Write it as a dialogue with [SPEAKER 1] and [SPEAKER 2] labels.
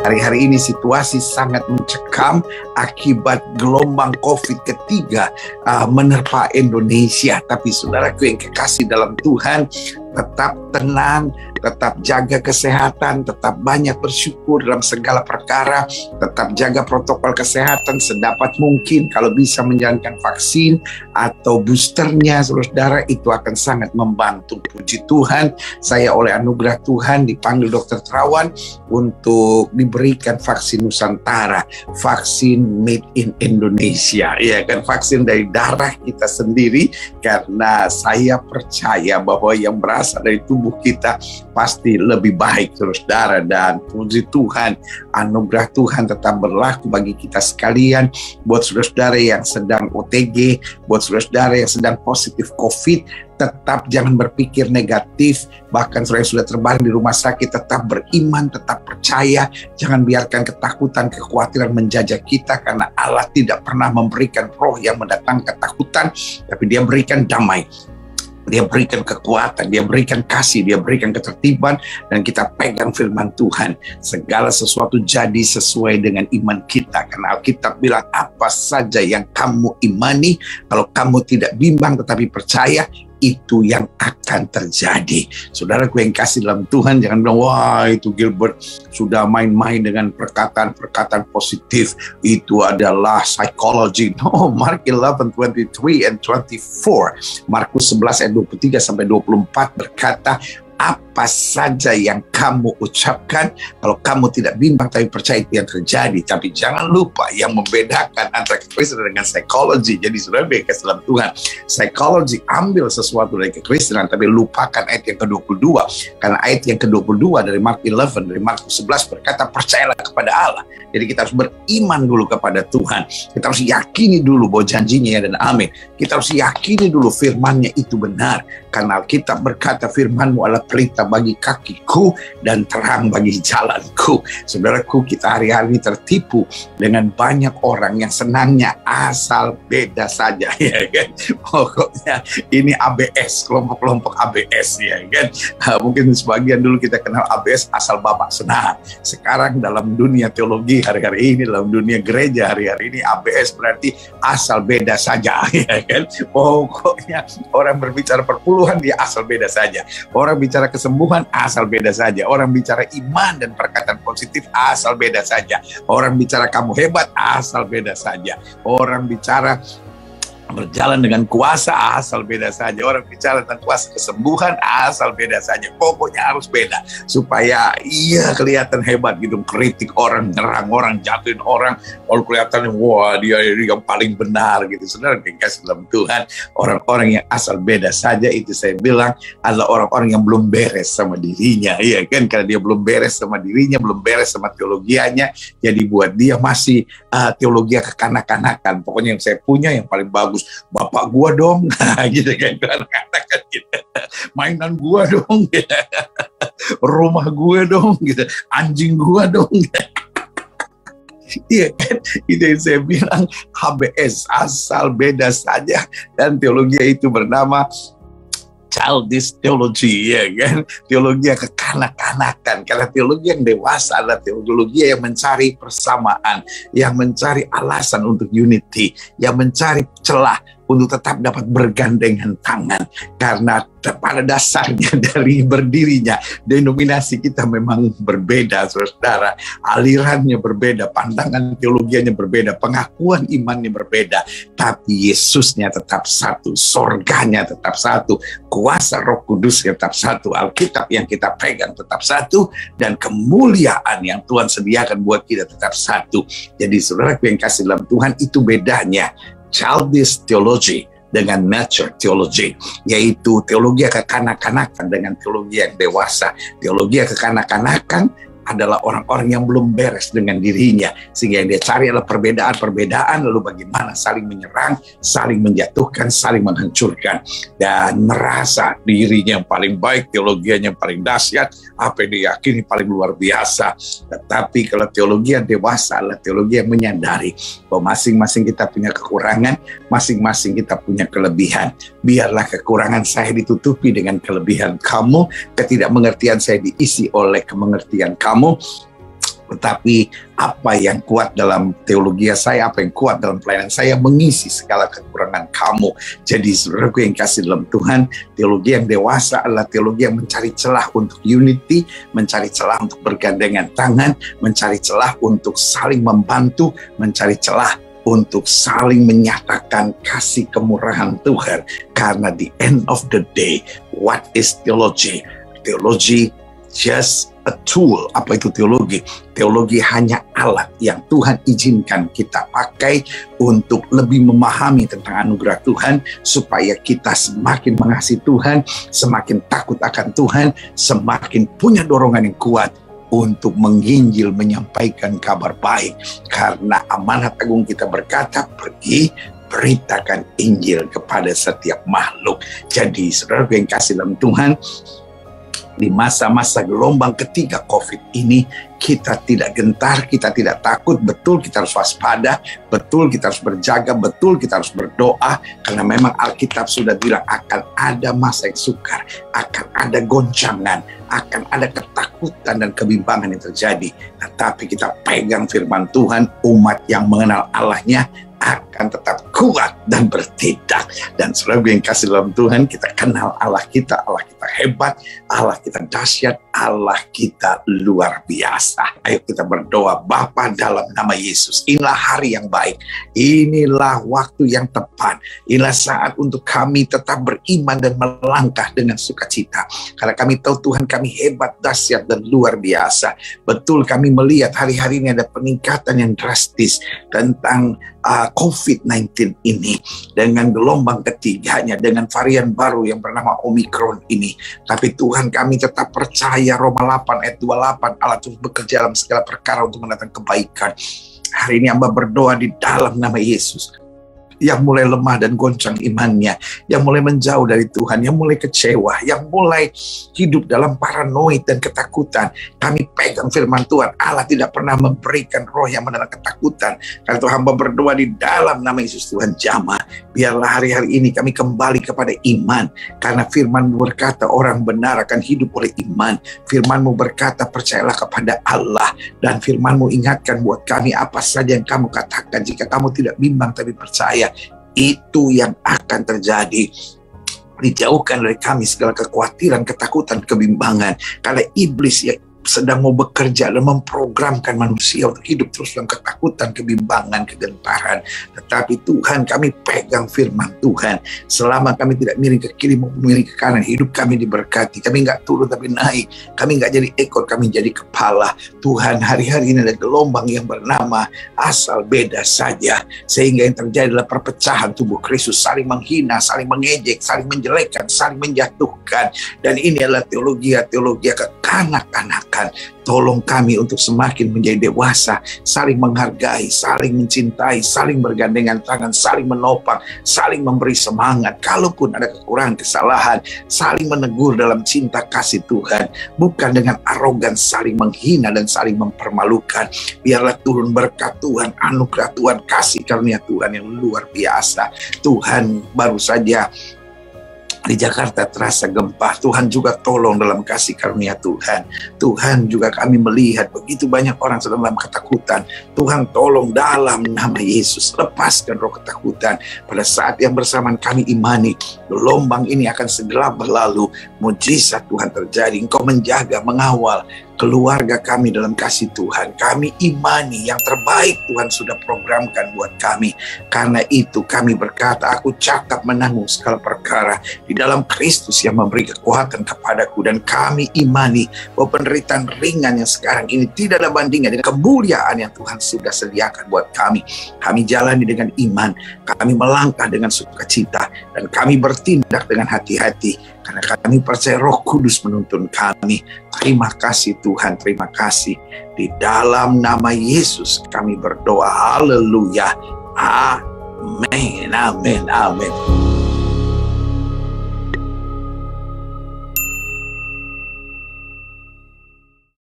[SPEAKER 1] Hari-hari ini situasi sangat mencekam akibat gelombang COVID ketiga menerpa Indonesia. Tapi saudaraku yang kekasih dalam Tuhan, tetap tenang, tetap jaga kesehatan, tetap banyak bersyukur dalam segala perkara, tetap jaga protokol kesehatan sedapat mungkin. Kalau bisa menjalankan vaksin atau boosternya, saudara, itu akan sangat membantu. Puji Tuhan, saya oleh anugerah Tuhan dipanggil Dr. Terawan untuk diberikan vaksin Nusantara, vaksin made in Indonesia, ya kan, vaksin dari darah kita sendiri, karena saya percaya bahwa yang berasal dari tubuh kita pasti lebih baik, saudara. Dan puji Tuhan, anugerah Tuhan tetap berlaku bagi kita sekalian. Buat saudara-saudara yang sedang OTG, buat saudara-saudara yang sedang positif COVID, tetap jangan berpikir negatif. Bahkan saudara yang sudah terbaring di rumah sakit, tetap beriman, tetap percaya. Jangan biarkan ketakutan, kekhawatiran menjajah kita, karena Allah tidak pernah memberikan roh yang mendatangkan ketakutan, tapi Dia berikan damai. Dia berikan kekuatan, Dia berikan kasih, Dia berikan ketertiban, dan kita pegang firman Tuhan. Segala sesuatu jadi sesuai dengan iman kita, karena Alkitab bilang apa saja yang kamu imani, kalau kamu tidak bimbang tetapi percaya, itu yang akan terjadi. Saudaraku yang kasih dalam Tuhan, jangan bilang, wah itu Gilbert sudah main-main dengan perkataan-perkataan positif, itu adalah psychology. No, Mark 11:23 and 24. Markus 11 ayat 23 sampai 24 berkata, apa saja yang kamu ucapkan, kalau kamu tidak bimbang tapi percaya, itu yang terjadi. Tapi jangan lupa yang membedakan antara kekristenan dengan psikologi. Jadi saudara bekas dalam Tuhan, psikologi ambil sesuatu dari kekristenan tapi lupakan ayat yang ke-22. Karena ayat yang ke-22 dari Mark 11, dari Markus 11 berkata, percayalah kepada Allah. Jadi kita harus beriman dulu kepada Tuhan. Kita harus yakini dulu bahwa janjinya ya dan amin. Kita harus yakini dulu firman-Nya itu benar. Karena Alkitab berkata, firman-Mu adalah pelita bagi kakiku dan terang bagi jalanku. Saudaraku, kita hari-hari ini tertipu dengan banyak orang yang senangnya asal beda saja, ya kan. Pokoknya ini ABS, kelompok-kelompok ABS, ya kan. Mungkin sebagian dulu kita kenal ABS, asal bapak senang. Sekarang dalam dunia teologi hari-hari ini, dalam dunia gereja hari-hari ini, ABS berarti asal beda saja, ya kan. Pokoknya orang berbicara perpuluhan, dia asal beda saja. Orang bicara kesembuhan, asal beda saja. Orang bicara iman dan perkataan positif, asal beda saja. Orang bicara kamu hebat, asal beda saja. Orang bicara berjalan dengan kuasa, asal beda saja. Orang bicara tentang kuasa kesembuhan, asal beda saja. Pokoknya harus beda supaya iya kelihatan hebat gitu. Kritik orang, nyerang orang, jatuhin orang, kalau kelihatan wah dia yang paling benar gitu. Saudara dikasih dalam Tuhan, orang-orang yang asal beda saja itu saya bilang adalah orang-orang yang belum beres sama dirinya, iya kan? Karena dia belum beres sama dirinya, belum beres sama teologianya, jadi buat dia masih teologi kekanak-kanakan. Pokoknya yang saya punya yang paling bagus, bapak gua dong, gitu kan, katakan gitu. Mainan gua dong, gitu. Rumah gua dong, gitu. Anjing gua dong. Iya kan, itu yang saya bilang HBS, asal beda saja, dan teologi itu bernama childish theology, ya kan, teologi yang kekanak-kanakan. Karena teologi yang dewasa adalah teologi yang mencari persamaan, yang mencari alasan untuk unity, yang mencari celah untuk tetap dapat bergandengan tangan. Karena pada dasarnya dari berdirinya denominasi kita memang berbeda, saudara. Alirannya berbeda, pandangan teologianya berbeda, pengakuan imannya berbeda. Tapi Yesusnya tetap satu, sorganya tetap satu, kuasa Roh Kudus tetap satu, Alkitab yang kita pegang tetap satu, dan kemuliaan yang Tuhan sediakan buat kita tetap satu. Jadi saudara yang kasih dalam Tuhan, itu bedanya childish theology dengan mature theology, yaitu teologi kekanak-kanakan dengan teologi yang dewasa. Teologi kekanak-kanakan adalah orang-orang yang belum beres dengan dirinya, sehingga yang dia cari adalah perbedaan-perbedaan, lalu bagaimana saling menyerang, saling menjatuhkan, saling menghancurkan, dan merasa dirinya yang paling baik, teologianya yang paling dahsyat, apa yang diyakini paling luar biasa. Tetapi kalau teologi yang dewasa adalah teologi yang menyadari bahwa masing-masing kita punya kekurangan, masing-masing kita punya kelebihan. Biarlah kekurangan saya ditutupi dengan kelebihan kamu, ketidakmengertian saya diisi oleh kemengertian kamu. Tetapi apa yang kuat dalam teologi saya, apa yang kuat dalam pelayanan saya, mengisi segala kekurangan kamu. Jadi saudaraku yang kasih dalam Tuhan, teologi yang dewasa adalah teologi yang mencari celah untuk unity, mencari celah untuk bergandengan tangan, mencari celah untuk saling membantu, mencari celah untuk saling menyatakan kasih kemurahan Tuhan. Karena the end of the day, what is theology? Teologi just a tool. Apa itu teologi? Teologi hanya alat yang Tuhan izinkan kita pakai untuk lebih memahami tentang anugerah Tuhan, supaya kita semakin mengasihi Tuhan, semakin takut akan Tuhan, semakin punya dorongan yang kuat untuk menginjil, menyampaikan kabar baik. Karena amanat agung kita berkata, pergi beritakan Injil kepada setiap makhluk. Jadi saudara yang kasih dalam Tuhan, di masa-masa gelombang ketiga COVID ini, kita tidak gentar, kita tidak takut. Betul kita harus waspada, betul kita harus berjaga, betul kita harus berdoa. Karena memang Alkitab sudah bilang akan ada masa yang sukar, akan ada goncangan, akan ada ketakutan dan kebimbangan yang terjadi. Tetapi kita pegang firman Tuhan, umat yang mengenal Allahnya akan tetap kuat dan bertindak. Dan saudara yang kasih dalam Tuhan, kita kenal Allah kita hebat, Allah kita dahsyat, Allah kita luar biasa. Ayo kita berdoa. Bapa, dalam nama Yesus, inilah hari yang baik, inilah waktu yang tepat, inilah saat untuk kami tetap beriman dan melangkah dengan sukacita. Karena kami tahu Tuhan kami hebat, dahsyat, dan luar biasa. Betul, kami melihat hari-hari ini ada peningkatan yang drastis tentang COVID-19 ini, dengan gelombang ketiganya, dengan varian baru yang bernama Omicron ini. Tapi Tuhan kami tetap percaya Roma 8 ayat 28, Allah terus bekerja dalam segala perkara untuk mendatangkan kebaikan. Hari ini hamba berdoa di dalam nama Yesus, yang mulai lemah dan goncang imannya, yang mulai menjauh dari Tuhan, yang mulai kecewa, yang mulai hidup dalam paranoid dan ketakutan, kami pegang firman Tuhan. Allah tidak pernah memberikan roh yang mendatangkan ketakutan. Karena itu hamba berdoa di dalam nama Yesus, Tuhan jamah, biarlah hari-hari ini kami kembali kepada iman. Karena firman-Mu berkata orang benar akan hidup oleh iman. Firman-Mu berkata percayalah kepada Allah. Dan firman-Mu ingatkan buat kami, apa saja yang kamu katakan, jika kamu tidak bimbang tapi percaya, itu yang akan terjadi. Dijauhkan dari kami segala kekhawatiran, ketakutan, kebimbangan. Karena iblis yang sedang mau bekerja dan memprogramkan manusia untuk hidup terus dalam ketakutan, kebimbangan, kegentaran. Tetapi Tuhan, kami pegang firman Tuhan. Selama kami tidak miring ke kiri maupun miring ke kanan, hidup kami diberkati. Kami nggak turun tapi naik. Kami nggak jadi ekor, kami jadi kepala. Tuhan, hari-hari ini ada gelombang yang bernama asal beda saja. Sehingga yang terjadi adalah perpecahan tubuh Kristus, saling menghina, saling mengejek, saling menjelekkan, saling menjatuhkan. Dan ini adalah teologi kekanak-kanakan. Tolong kami untuk semakin menjadi dewasa, saling menghargai, saling mencintai, saling bergandengan tangan, saling menopang, saling memberi semangat. Kalaupun ada kekurangan, kesalahan, saling menegur dalam cinta kasih Tuhan, bukan dengan arogan saling menghina dan saling mempermalukan. Biarlah turun berkat Tuhan, anugerah Tuhan, kasih karunia Tuhan yang luar biasa. Tuhan, baru saja di Jakarta terasa gempa. Tuhan juga tolong dalam kasih karunia Tuhan. Tuhan juga kami melihat begitu banyak orang sedang dalam ketakutan. Tuhan tolong dalam nama Yesus, lepaskan roh ketakutan. Pada saat yang bersamaan kami imani, gelombang ini akan segera berlalu. Mujizat Tuhan terjadi. Engkau menjaga, mengawal keluarga kami dalam kasih Tuhan. Kami imani yang terbaik Tuhan sudah programkan buat kami. Karena itu kami berkata, aku cakap menanggung segala perkara di dalam Kristus yang memberi kekuatan kepadaku. Dan kami imani bahwa penderitaan ringan yang sekarang ini tidak ada bandingnya dengan kemuliaan yang Tuhan sudah sediakan buat kami. Kami jalani dengan iman, kami melangkah dengan sukacita, dan kami bertindak dengan hati-hati. Karena kami percaya Roh Kudus menuntun kami. Terima kasih Tuhan, terima kasih. Di dalam nama Yesus kami berdoa. Haleluya. Amin, amin, amin.